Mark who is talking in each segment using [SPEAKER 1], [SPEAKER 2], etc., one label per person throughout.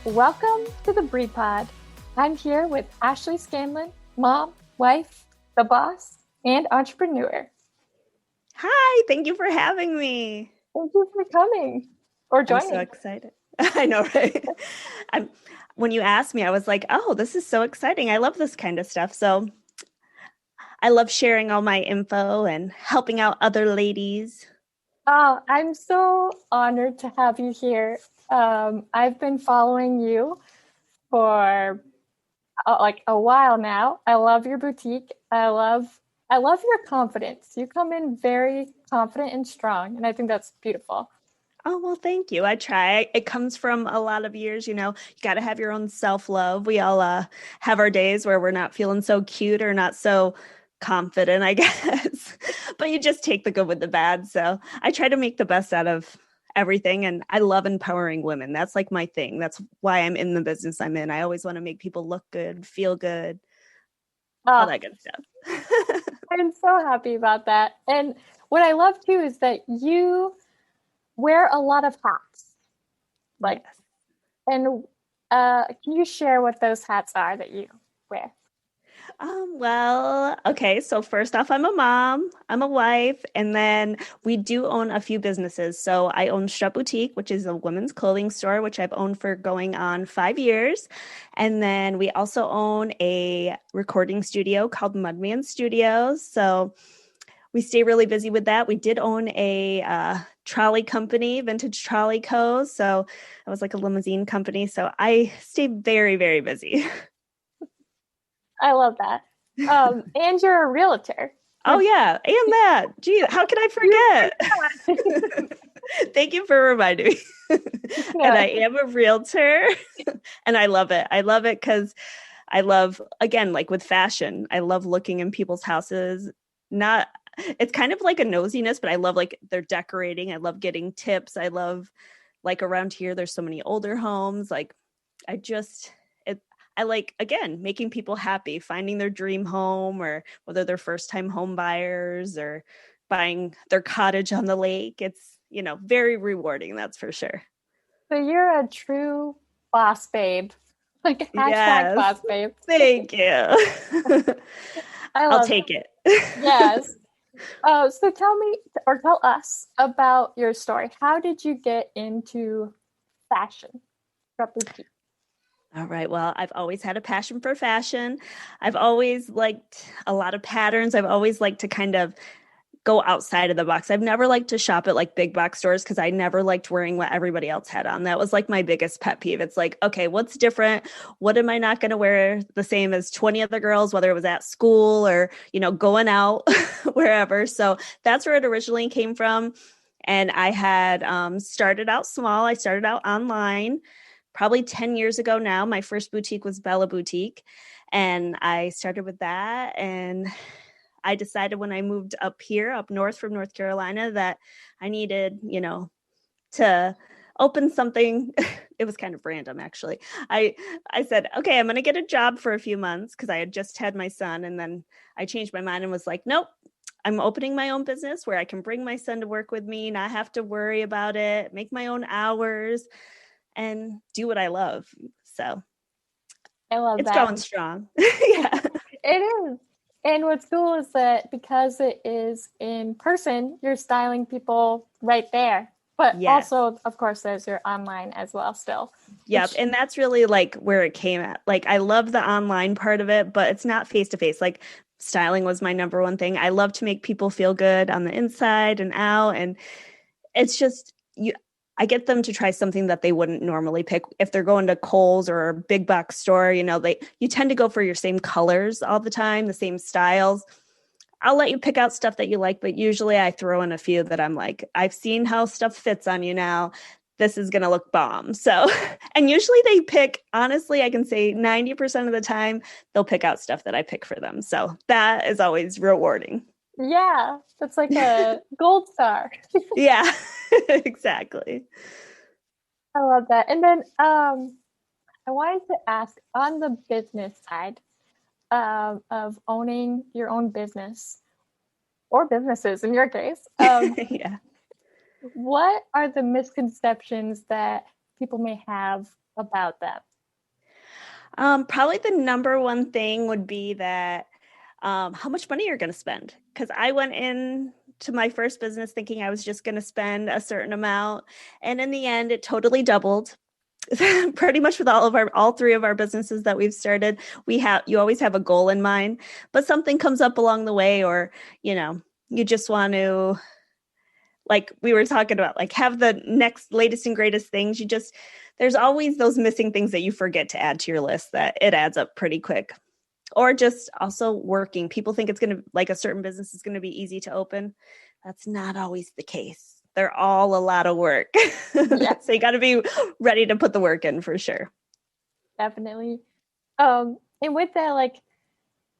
[SPEAKER 1] Welcome to the Breed Pod. I'm here with Ashley Scanlin, mom, wife, the boss, and entrepreneur.
[SPEAKER 2] Hi, thank you for having me.
[SPEAKER 1] Thank you for coming or
[SPEAKER 2] I'm so
[SPEAKER 1] joining.
[SPEAKER 2] excited. I know, right? I'm, when you asked me, I was like, oh, this is so exciting. I love this kind of stuff. So I love sharing all my info and helping out other ladies.
[SPEAKER 1] Oh, I'm so honored to have you here. I've been following you for like a while now. I love your boutique. I love your confidence. You come in very confident and strong, and I think that's beautiful.
[SPEAKER 2] Oh, well, thank you. I try. It comes from a lot of years, you got to have your own self-love. We all have our days where we're not feeling so cute or not so confident, I guess. But you just take the good with the bad. So I try to make the best out of everything. And I love empowering women. That's like my thing. That's why I'm in the business I'm in. I always want to make people look good, feel good, all
[SPEAKER 1] Oh,
[SPEAKER 2] that good stuff.
[SPEAKER 1] I'm so happy about that. And what I love too is that you wear a lot of hats. Like,
[SPEAKER 2] Yes.
[SPEAKER 1] and can you share what those hats are that you wear?
[SPEAKER 2] Well, okay. So first off, I'm a mom, I'm a wife, and then we do own a few businesses. So I own Strut Boutique, which is a women's clothing store, which I've owned for going on 5 years. And then we also own a recording studio called Mudman Studios. So we stay really busy with that. We did own a trolley company, Vintage Trolley Co. So it was like a limousine company. So I stay very, very busy.
[SPEAKER 1] I love that. And you're a realtor,
[SPEAKER 2] Oh
[SPEAKER 1] which
[SPEAKER 2] yeah, and that. Gee, how can I
[SPEAKER 1] you forgot.
[SPEAKER 2] forget? Thank you for reminding me. And
[SPEAKER 1] Yeah.
[SPEAKER 2] I am a realtor, and I love it. I love it because I love, again, like with fashion, I love looking in people's houses. Not, it's kind of like a nosiness, but I love like they're decorating. I love getting tips. I love like around here, there's so many older homes. Like I just it I like again making people happy, finding their dream home or whether they're first time home buyers or buying their cottage on the lake. It's, very rewarding, that's for sure.
[SPEAKER 1] So you're a true boss babe. Like hashtag
[SPEAKER 2] Yes.
[SPEAKER 1] boss babe.
[SPEAKER 2] Thank you.
[SPEAKER 1] I
[SPEAKER 2] I'll
[SPEAKER 1] love it.
[SPEAKER 2] take it.
[SPEAKER 1] Yes. So tell me or tell us about your story. How did you get into fashion? Strut Boutique.
[SPEAKER 2] All right. Well, I've always had a passion for fashion. I've always liked a lot of patterns. I've always liked to kind of go outside of the box. I've never liked to shop at like big box stores because I never liked wearing what everybody else had on. That was like my biggest pet peeve. It's like, okay, what's different? What am I not going to wear the same as 20 other girls, whether it was at school or, going out wherever. So that's where it originally came from. And I had started out small. I started out online probably 10 years ago now. My first boutique was Bella Boutique. And I started with that. And I decided when I moved up here, up north from North Carolina, that I needed, to open something. It was kind of random, actually. I said, okay, I'm going to get a job for a few months because I had just had my son. And then I changed my mind and was like, nope, I'm opening my own business where I can bring my son to work with me, not have to worry about it, make my own hours, and do what I love. So
[SPEAKER 1] I love
[SPEAKER 2] it's
[SPEAKER 1] that.
[SPEAKER 2] going strong. Yeah.
[SPEAKER 1] It is. And what's cool is that because it is in person, you're styling people right there. But
[SPEAKER 2] Yes.
[SPEAKER 1] also, of course, there's your online as well still,
[SPEAKER 2] Yep.
[SPEAKER 1] which,
[SPEAKER 2] And that's really like where it came at. Like, I love the online part of it, but it's not face to face. Like, styling was my number one thing. I love to make people feel good on the inside and out. And it's just, I get them to try something that they wouldn't normally pick. If they're going to Kohl's or a big box store, you tend to go for your same colors all the time, the same styles. I'll let you pick out stuff that you like, but usually I throw in a few that I'm like, I've seen how stuff fits on you now. This is going to look bomb. So, and usually they pick, honestly, I can say 90% of the time, they'll pick out stuff that I pick for them. So that is always rewarding.
[SPEAKER 1] yeah, that's like a gold star.
[SPEAKER 2] Yeah, exactly.
[SPEAKER 1] I love that. And then I wanted to ask on the business side of owning your own business or businesses in your case,
[SPEAKER 2] Yeah.
[SPEAKER 1] what are the misconceptions that people may have about that?
[SPEAKER 2] Probably the number one thing would be that how much money you're going to spend. Because I went in to my first business thinking I was just going to spend a certain amount, and in the end, it totally doubled. Pretty much with all three of our businesses that we've started, you always have a goal in mind, but something comes up along the way, or you just want to, like we were talking about, like have the next latest and greatest things. There's always those missing things that you forget to add to your list that it adds up pretty quick. Or just also working. People think it's going to, like a certain business is going to be easy to open. That's not always the case. They're all a lot of work.
[SPEAKER 1] Yeah,
[SPEAKER 2] So you got to be ready to put the work in for sure.
[SPEAKER 1] definitely. And with that, like,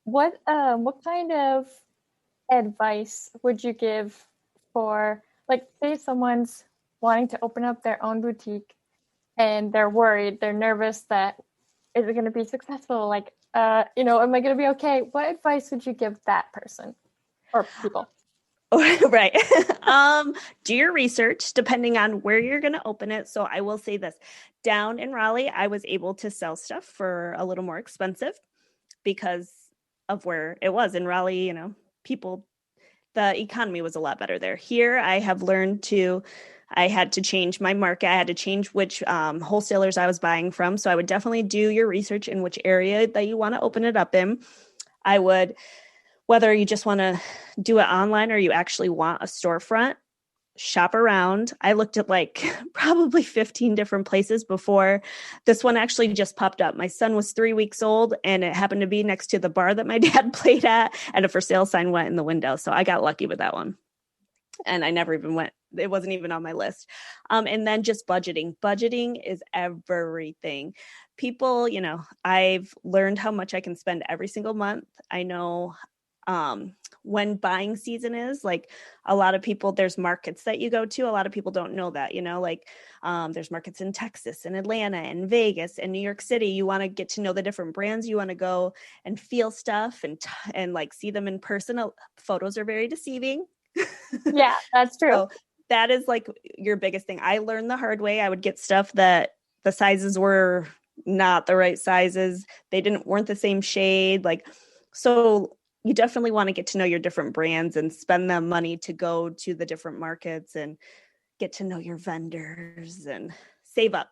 [SPEAKER 1] what kind of advice would you give for, like, say someone's wanting to open up their own boutique and they're worried, they're nervous that is it going to be successful? Like, am I going to be okay? What advice would you give that person or people?
[SPEAKER 2] Right. Do your research depending on where you're going to open it. So I will say this, down in Raleigh, I was able to sell stuff for a little more expensive because of where it was in Raleigh. The economy was a lot better there. Here, I had to change my market. I had to change which wholesalers I was buying from. So I would definitely do your research in which area that you want to open it up in. I would, whether you just want to do it online or you actually want a storefront, shop around. I looked at like probably 15 different places before this one actually just popped up. My son was 3 weeks old and it happened to be next to the bar that my dad played at, and a for sale sign went in the window. So I got lucky with that one. And I never even went, it wasn't even on my list. And then just budgeting. Budgeting is everything. People, I've learned how much I can spend every single month. I know when buying season is, like a lot of people, there's markets that you go to. A lot of people don't know that, there's markets in Texas and Atlanta and Vegas and New York City. You want to get to know the different brands. You want to go and feel stuff and like see them in person. Photos are very deceiving.
[SPEAKER 1] Yeah, that's true.
[SPEAKER 2] So that is like your biggest thing. I learned the hard way. I would get stuff that the sizes were not the right sizes. They weren't the same shade. So you definitely want to get to know your different brands and spend the money to go to the different markets and get to know your vendors and save up.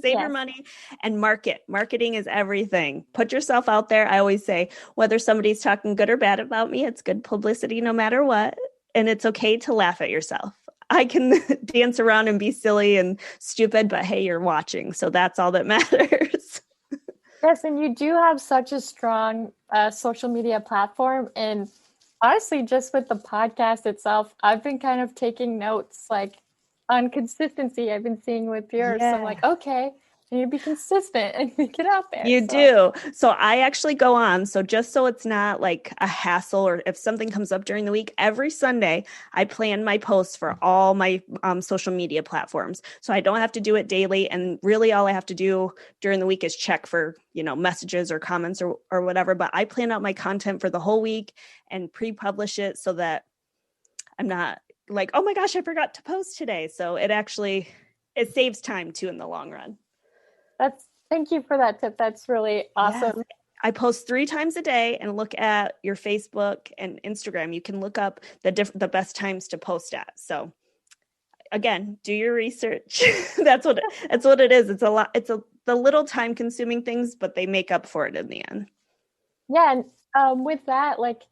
[SPEAKER 2] Save your money and market. Marketing is everything. Put yourself out there. I always say, whether somebody's talking good or bad about me, it's good publicity no matter what. And it's okay to laugh at yourself. I can dance around and be silly and stupid, but hey, you're watching. So that's all that matters.
[SPEAKER 1] Yes, and you do have such a strong social media platform. And honestly, just with the podcast itself, I've been kind of taking notes like on consistency I've been seeing with yours. So I'm like, okay, I need to be consistent and get out there.
[SPEAKER 2] You do. So I actually go on. So just so it's not like a hassle, or if something comes up during the week, every Sunday, I plan my posts for all my social media platforms. So I don't have to do it daily. And really all I have to do during the week is check for, messages or comments or whatever. But I plan out my content for the whole week and pre-publish it so that I'm not like, oh my gosh, I forgot to post today. So it saves time too in the long run.
[SPEAKER 1] Thank you for that tip. That's really awesome.
[SPEAKER 2] Yes. I post 3 times a day and look at your Facebook and Instagram. You can look up the best times to post at. So again, do your research. That's what it is. It's a lot. The little time consuming things, but they make up for it in the end.
[SPEAKER 1] Yeah. And with that, like,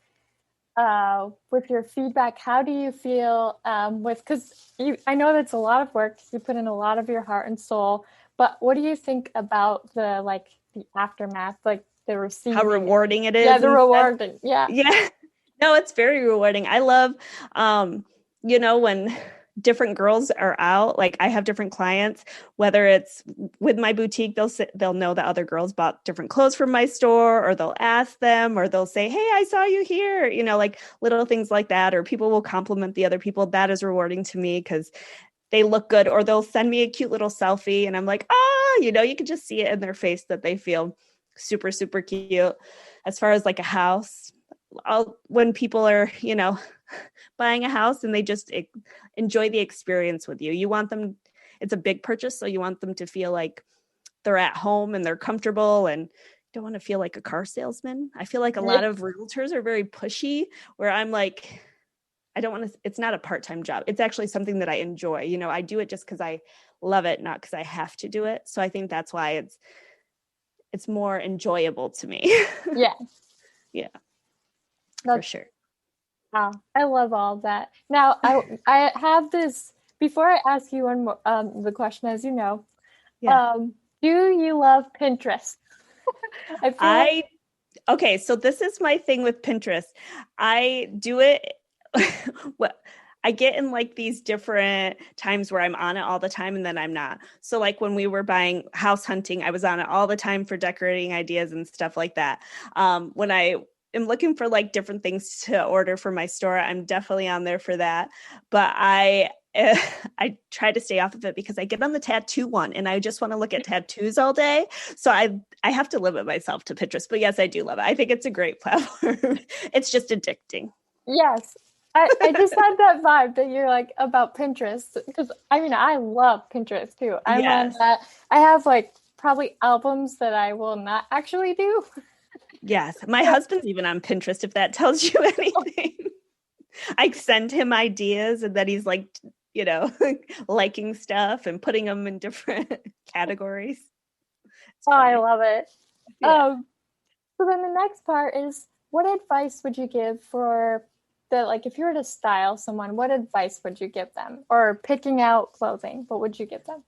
[SPEAKER 1] with your feedback, how do you feel because I know that's a lot of work. You put in a lot of your heart and soul, but what do you think about the aftermath, like the receiving?
[SPEAKER 2] How rewarding it is.
[SPEAKER 1] Yeah, the rewarding. Yeah.
[SPEAKER 2] Yeah. No, it's very rewarding. I love, when different girls are out, like I have different clients, whether it's with my boutique, they'll know that other girls bought different clothes from my store, or they'll ask them, or they'll say, hey, I saw you here, like little things like that, or people will compliment the other people. That is rewarding to me because they look good, or they'll send me a cute little selfie and I'm like, you can just see it in their face that they feel super, super cute. As far as like a house, when people are, buying a house and they just enjoy the experience with you, you want them, it's a big purchase. So you want them to feel like they're at home and they're comfortable and don't want to feel like a car salesman. I feel like a lot of realtors are very pushy, where I'm like, I don't want to, it's not a part-time job. It's actually something that I enjoy. You know, I do it just because I love it, not because I have to do it. So I think that's why it's more enjoyable to me.
[SPEAKER 1] Yeah.
[SPEAKER 2] Yeah, for
[SPEAKER 1] That's
[SPEAKER 2] sure.
[SPEAKER 1] wow. I love all of that. Now I have this before I ask you one more the question, as you know.
[SPEAKER 2] Yeah.
[SPEAKER 1] Do you love Pinterest? I feel like
[SPEAKER 2] Okay, so this is my thing with Pinterest. I do it what I get in like these different times where I'm on it all the time and then I'm not. So like when we were buying house hunting, I was on it all the time for decorating ideas and stuff like that. When I am looking for like different things to order for my store, I'm definitely on there for that. But I try to stay off of it because I get on the tattoo one and I just want to look at tattoos all day. So I have to limit myself to Pinterest. But yes, I do love it. I think it's a great platform. It's just addicting.
[SPEAKER 1] yes. I just had that vibe that you're like about Pinterest because I mean I love Pinterest too. I'm on
[SPEAKER 2] Yes.
[SPEAKER 1] that. I have like probably albums that I will not actually do.
[SPEAKER 2] Yes. My husband's even on Pinterest, if that tells you anything. I send him ideas and then he's like, you know, liking stuff and putting them in different categories. It's
[SPEAKER 1] Oh, I
[SPEAKER 2] funny.
[SPEAKER 1] love it.
[SPEAKER 2] Yeah.
[SPEAKER 1] So then the next part is what advice would you give for the like if you were to style someone, what advice would you give them? Or picking out clothing, what would you give them?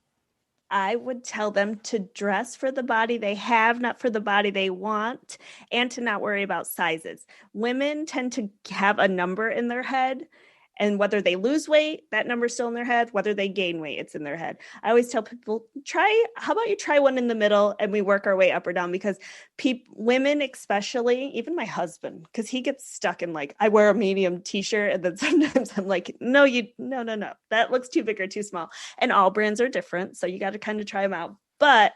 [SPEAKER 2] I would tell them to dress for the body they have, not for the body they want, and to not worry about sizes. Women tend to have a number in their head, and whether they lose weight, that number's still in their head. Whether they gain weight, it's in their head. I always tell people, how about you try one in the middle and we work our way up or down? Because women, especially, even my husband, because he gets stuck in like, I wear a medium t-shirt and then sometimes I'm like, no, no, that looks too big or too small. And all brands are different, so you got to kind of try them out. But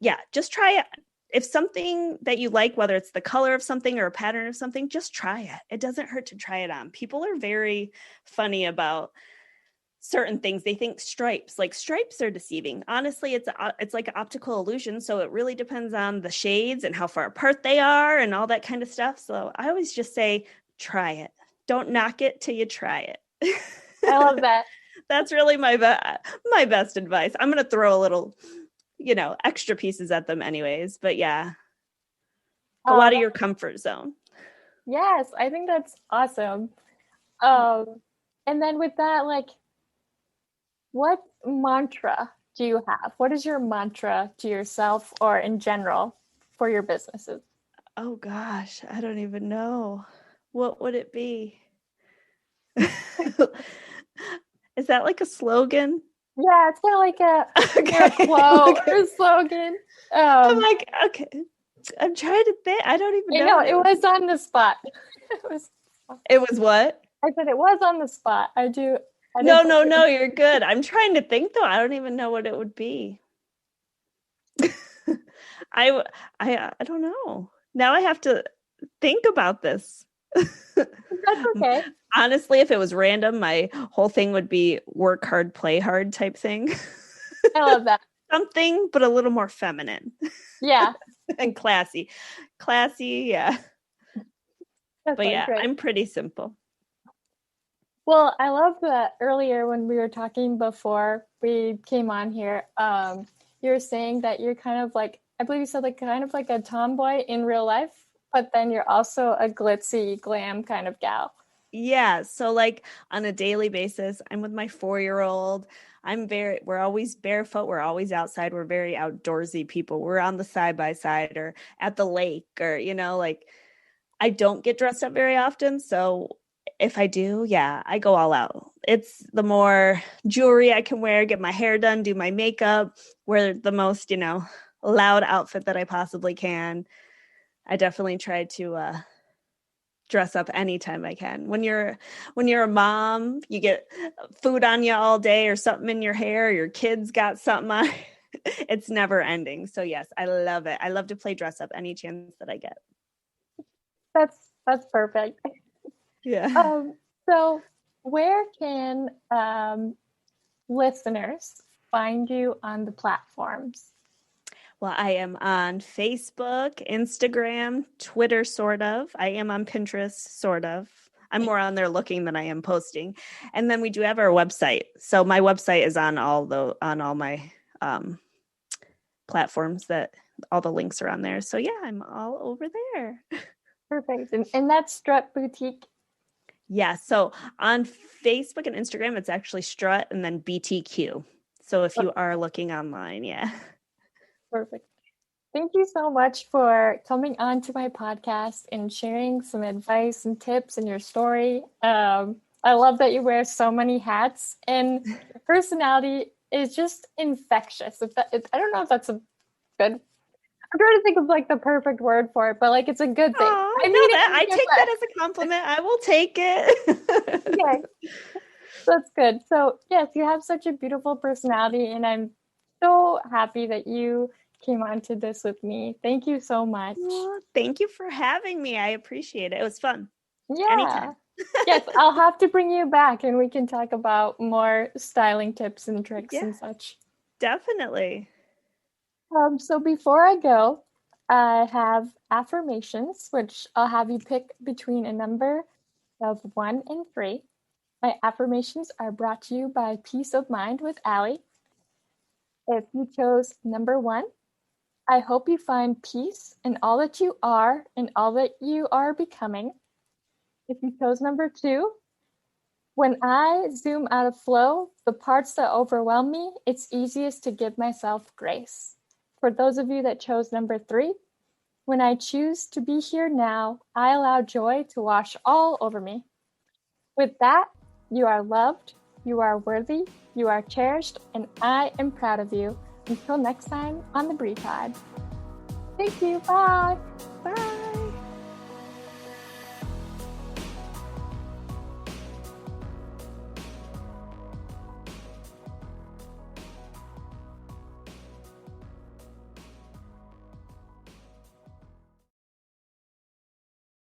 [SPEAKER 2] yeah, just try it. If something that you like, whether it's the color of something or a pattern of something, just try it. It doesn't hurt to try it on. People are very funny about certain things. They think stripes are deceiving. Honestly, it's like an optical illusion. So it really depends on the shades and how far apart they are and all that kind of stuff. So I always just say, try it. Don't knock it till you try it.
[SPEAKER 1] I love that.
[SPEAKER 2] That's really my best advice. I'm going to throw a little, extra pieces at them anyways. But yeah, go
[SPEAKER 1] Oh,
[SPEAKER 2] out of your comfort zone.
[SPEAKER 1] yes, I think that's awesome. Um, and then with that, like, what mantra do you have? What is your mantra to yourself or in general for your businesses?
[SPEAKER 2] Oh gosh, I don't even know. What would it be? Is that like a slogan?
[SPEAKER 1] Yeah, it's kind of like a
[SPEAKER 2] Okay.
[SPEAKER 1] quote or
[SPEAKER 2] Okay.
[SPEAKER 1] a slogan.
[SPEAKER 2] I'm like, okay. I'm trying to think. I don't even
[SPEAKER 1] You
[SPEAKER 2] know
[SPEAKER 1] know,
[SPEAKER 2] what
[SPEAKER 1] it
[SPEAKER 2] it would
[SPEAKER 1] was
[SPEAKER 2] be.
[SPEAKER 1] on the spot. It was.
[SPEAKER 2] It was what?
[SPEAKER 1] I said it was on the spot. I do. I did.
[SPEAKER 2] No, no, no, you're good. I'm trying to think though. I don't even know what it would be. I I don't know. Now I have to think about this.
[SPEAKER 1] That's okay.
[SPEAKER 2] Honestly, if it was random, my whole thing would be work hard, play hard type thing.
[SPEAKER 1] I love that.
[SPEAKER 2] Something, but a little more feminine
[SPEAKER 1] Yeah,
[SPEAKER 2] and classy. Classy, yeah.
[SPEAKER 1] that
[SPEAKER 2] But
[SPEAKER 1] sounds
[SPEAKER 2] yeah,
[SPEAKER 1] great.
[SPEAKER 2] I'm pretty simple.
[SPEAKER 1] Well, I love that earlier when we were talking before we came on here, you were saying that you're kind of like, I believe you said like kind of like a tomboy in real life, but then you're also a glitzy glam kind of gal.
[SPEAKER 2] Yeah. So like on a daily basis, I'm with my 4-year-old. We're always barefoot. We're always outside. We're very outdoorsy people. We're on the side by side or at the lake or, like I don't get dressed up very often. So if I do, yeah, I go all out. It's the more jewelry I can wear, get my hair done, do my makeup, wear the most, loud outfit that I possibly can. I definitely try to dress up anytime I can. When you're a mom, you get food on you all day or something in your hair, or your kids got something on. It's never ending. So yes, I love it. I love to play dress up any chance that I get.
[SPEAKER 1] That's perfect.
[SPEAKER 2] Yeah.
[SPEAKER 1] Um, so where can listeners find you on the platforms?
[SPEAKER 2] Well, I am on Facebook, Instagram, Twitter, sort of. I am on Pinterest, sort of. I'm more on there looking than I am posting. And then we do have our website. So my website is on all my platforms, that all the links are on there. So yeah, I'm all over there.
[SPEAKER 1] Perfect. And that's Strut Boutique.
[SPEAKER 2] Yeah. So on Facebook and Instagram, it's actually Strut and then BTQ. So if you are looking online, yeah.
[SPEAKER 1] Perfect. Thank you so much for coming on to my podcast and sharing some advice and tips and your story. I love that you wear so many hats, and your personality is just infectious. I don't know if that's a good. I'm trying to think of like the perfect word for it, but like it's a good thing.
[SPEAKER 2] Oh,
[SPEAKER 1] I mean
[SPEAKER 2] no,
[SPEAKER 1] it
[SPEAKER 2] that
[SPEAKER 1] in a
[SPEAKER 2] I
[SPEAKER 1] good
[SPEAKER 2] take
[SPEAKER 1] way.
[SPEAKER 2] that as a compliment. I will take it.
[SPEAKER 1] Okay, that's good. So yes, you have such a beautiful personality, and I'm so happy that you came onto this with me. Thank you so much.
[SPEAKER 2] Well, thank you for having me. I appreciate it. It was fun.
[SPEAKER 1] Yeah.
[SPEAKER 2] Anytime.
[SPEAKER 1] Yes, I'll have to bring you back and we can talk about more styling tips and tricks
[SPEAKER 2] Yeah,
[SPEAKER 1] and such.
[SPEAKER 2] definitely.
[SPEAKER 1] So before I go, I have affirmations, which I'll have you pick between a number of 1 and 3. My affirmations are brought to you by Peace of Mind with Allie. If you chose number 1, I hope you find peace in all that you are and all that you are becoming. If you chose number 2, when I zoom out of flow, the parts that overwhelm me, it's easiest to give myself grace. For those of you that chose number 3, when I choose to be here now, I allow joy to wash all over me. With that, you are loved, you are worthy, you are cherished, and I am proud of you. Until next time on the Brie Pod. Thank you. Bye.
[SPEAKER 2] Bye.